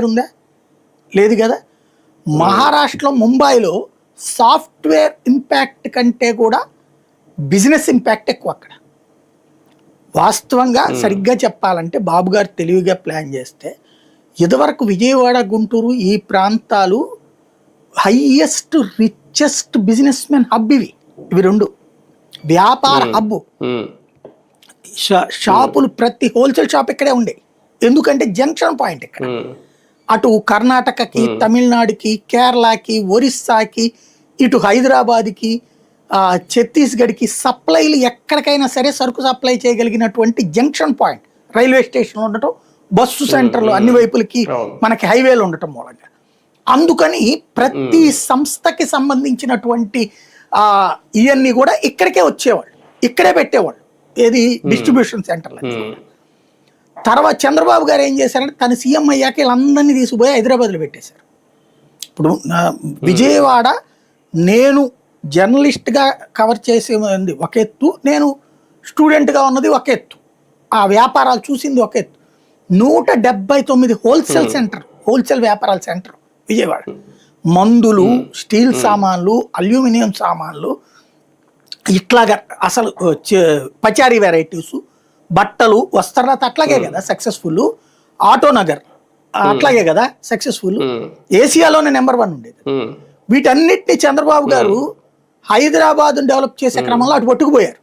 ఉందా? లేదు కదా. మహారాష్ట్రలో ముంబైలో సాఫ్ట్వేర్ ఇంపాక్ట్ కంటే కూడా బిజినెస్ ఇంపాక్ట్ ఎక్కువ అక్కడ. వాస్తవంగా సరిగ్గా చెప్పాలంటే బాబు గారు తెలివిగా ప్లాన్ చేస్తే ఇదివరకు విజయవాడ, గుంటూరు ఈ ప్రాంతాలు highest richest business men hub ఇవి రెండు వ్యాపార హబ్బు. షాపులు ప్రతి హోల్సేల్ షాప్ ఇక్కడే ఉండే, ఎందుకంటే జంక్షన్ పాయింట్ ఇక్కడ. అటు కర్ణాటకకి, తమిళనాడుకి, కేరళకి, ఒరిస్సాకి, ఇటు హైదరాబాద్కి, ఛత్తీస్గఢ్కి సప్లైలు ఎక్కడికైనా సరే సరుకు సప్లై చేయగలిగినటువంటి జంక్షన్ పాయింట్ రైల్వే స్టేషన్లో ఉండటం, బస్సు సెంటర్లు అన్ని వైపులకి మనకి హైవేలు ఉండటం మూలంగా. అందుకని ప్రతి సంస్థకి సంబంధించినటువంటి ఇవన్నీ కూడా ఇక్కడికే వచ్చేవాళ్ళు, ఇక్కడే పెట్టేవాళ్ళు, ఏది డిస్ట్రిబ్యూషన్ సెంటర్లు. తర్వాత చంద్రబాబు గారు ఏం చేశారంటే తను సీఎం అయ్యాక వీళ్ళందరినీ తీసుకుపోయి హైదరాబాద్లో పెట్టేశారు. ఇప్పుడు విజయవాడ నేను జర్నలిస్ట్గా కవర్ చేసేది ఒక ఎత్తు, నేను స్టూడెంట్గా ఉన్నది ఒక ఎత్తు, ఆ వ్యాపారాలు చూసింది ఒక ఎత్తు. 179 హోల్సేల్ సెంటర్, హోల్సేల్ వ్యాపారాల సెంటర్ విజయవాడ. మందులు, స్టీల్ సామాన్లు, అల్యూమినియం సామాన్లు, ఇట్లాగా అసలు పచారీ వెరైటీస్, బట్టలు, వస్త్రలత అట్లాగే కదా సక్సెస్ఫుల్. ఆటో నగర్ అట్లాగే కదా సక్సెస్ఫుల్. ఏసియాలోనే నెంబర్ 1 ఉండేది. వీటన్నిటిని చంద్రబాబు గారు హైదరాబాద్ డెవలప్ చేసే క్రమంలో అటు పట్టుకుపోయారు.